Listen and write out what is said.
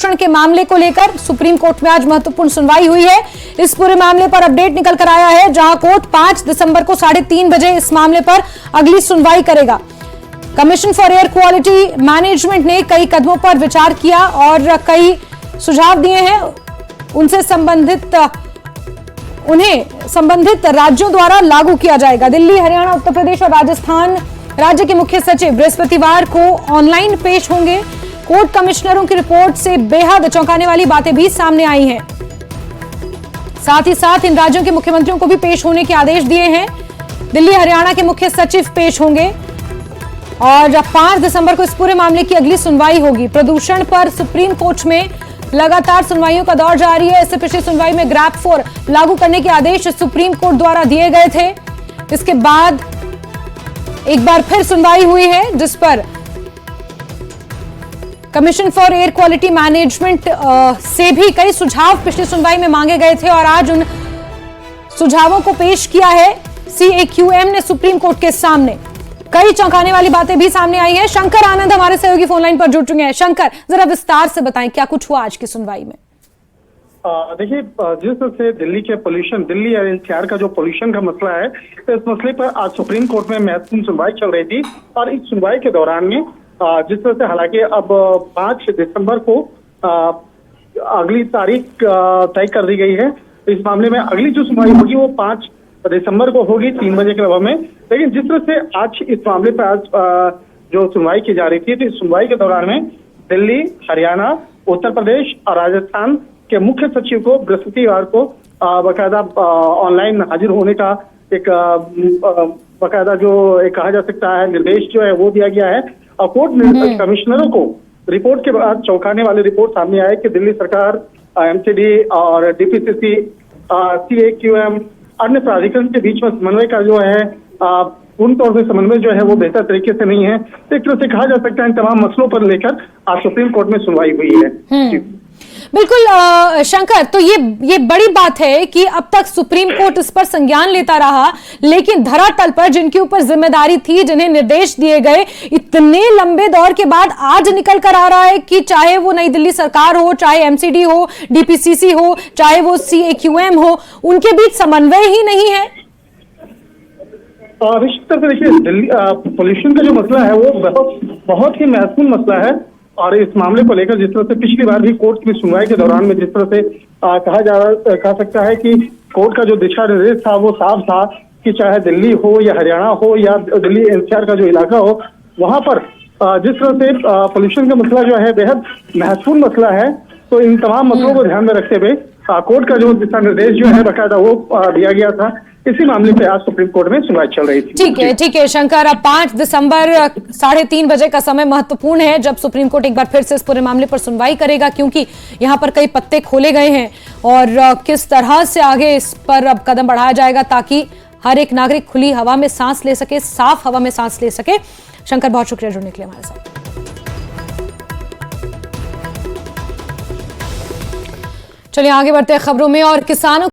प्रदूषण के मामले को लेकर सुप्रीम कोर्ट में आज महत्वपूर्ण सुनवाई हुई है। इस पूरे मामले पर अपडेट निकल कर आया है, जहां कोर्ट 5 दिसंबर को 3:30 बजे इस मामले पर अगली सुनवाई करेगा। Commission for air quality management ने कई कदमों पर विचार किया और कई सुझाव दिए हैं। उन्हें संबंधित राज्यों द्वारा लागू किया जाएगा। दिल्ली, हरियाणा, उत्तर प्रदेश और राजस्थान राज्य के मुख्य सचिव बृहस्पतिवार को ऑनलाइन पेश होंगे। कोर्ट कमिश्नरों की रिपोर्ट से बेहद चौंकाने वाली बातें भी सामने आई हैं। साथ ही साथ इन राज्यों के मुख्यमंत्रियों को भी पेश होने के आदेश दिए हैं। दिल्ली, हरियाणा के मुख्य सचिव पेश होंगे और 5 दिसंबर को इस पूरे मामले की अगली सुनवाई होगी। प्रदूषण पर सुप्रीम कोर्ट में लगातार सुनवाइयों का दौर जारी है। इससे पिछली सुनवाई में ग्रैप 4 लागू करने के आदेश सुप्रीम कोर्ट द्वारा दिए गए थे। इसके बाद एक बार फिर सुनवाई हुई है, जिस पर commission for air quality management से भी कई सुझाव पिछली सुनवाई में मांगे गए थे और आज उन सुझावों को पेश किया है CAQM ने सुप्रीम कोर्ट के सामने। कई चौंकाने वाली बातें भी सामने आई हैं। शंकर आनंद हमारे सहयोगी फोनलाइन पर जुड़ चुके हैं। शंकर, जरा विस्तार से बताएं क्या कुछ हुआ आज की सुनवाई में। देखिए, जिस तरह से दिल्ली के पोल्यूशन, दिल्ली और एनसीआर का जो पोल्यूशन का मसला है, तो इस मसले पर आज सुप्रीम कोर्ट में महत्वपूर्ण सुनवाई चल रही थी। और इस सुनवाई के दौरान में जिस तरह से हालांकि अब 5 दिसंबर को अगली तारीख तय कर दी गई है। इस मामले में अगली जो सुनवाई होगी वो 5 दिसंबर को होगी 3 बजे के लगभग में। लेकिन जिस तरह से आज इस मामले पर आज जो सुनवाई की जा रही थी, तो इस सुनवाई के दौरान में दिल्ली, हरियाणा, उत्तर प्रदेश और राजस्थान के मुख्य सचिव को बृहस्पतिवार को बाकायदा ऑनलाइन हाजिर होने का एक बाकायदा जो एक कहा जा सकता है निर्देश जो है वो दिया गया है। और कोर्ट कमिश्नरों को रिपोर्ट के बाद चौंकाने वाली रिपोर्ट सामने आई कि दिल्ली सरकार, MCD और DPCC, CAQM अन्य प्राधिकरण के बीच में समन्वय का जो है पूर्ण तौर से समन्वय जो है वो बेहतर तरीके से नहीं है। एक तरह से कहा जा सकता है इन तमाम मसलों पर लेकर आज सुप्रीम कोर्ट में सुनवाई हुई है। बिल्कुल शंकर, तो ये बड़ी बात है कि अब तक सुप्रीम कोर्ट इस पर संज्ञान लेता रहा, लेकिन धरातल पर जिनके ऊपर जिम्मेदारी थी, जिन्हें निर्देश दिए गए, इतने लंबे दौर के बाद आज निकल कर आ रहा है कि चाहे वो नई दिल्ली सरकार हो, चाहे MCD हो, DPCC हो, चाहे वो CAQM हो, उनके बीच समन्वय ही नहीं है। निश्चित तौर पर देखिए, दिल्ली पोल्यूशन का जो मसला है वो बहुत ही महत्वपूर्ण मसला है। और इस मामले को लेकर जिस तरह से पिछली बार भी कोर्ट की सुनवाई के दौरान में जिस तरह से कहा सकता है कि कोर्ट का जो दिशा निर्देश था वो साफ था कि चाहे दिल्ली हो या हरियाणा हो या दिल्ली NCR का जो इलाका हो, वहां पर जिस तरह से पोल्यूशन का मसला जो है बेहद महत्वपूर्ण मसला है। तो इन तमाम मसलों को ध्यान में रखते हुए कोर्ट का जो दिशा निर्देश जो है बाकायदा वो दिया गया था। इसी मामले पे आज सुप्रीम कोर्ट में सुनवाई चल रही थी। ठीक है शंकर, अब 5 दिसंबर 3:30 बजे का समय महत्वपूर्ण है, जब सुप्रीम कोर्ट एक बार फिर से इस पूरे मामले पर सुनवाई करेगा, क्योंकि यहां पर कई पत्ते खोले गए हैं और किस तरह से आगे इस पर अब कदम बढ़ाया जाएगा ताकि हर एक नागरिक खुली हवा में सांस ले सके, साफ हवा में सांस ले सके। शंकर, बहुत शुक्रिया जुड़ने के लिए हमारे साथ। चलिए आगे बढ़ते हैं खबरों में। और किसानों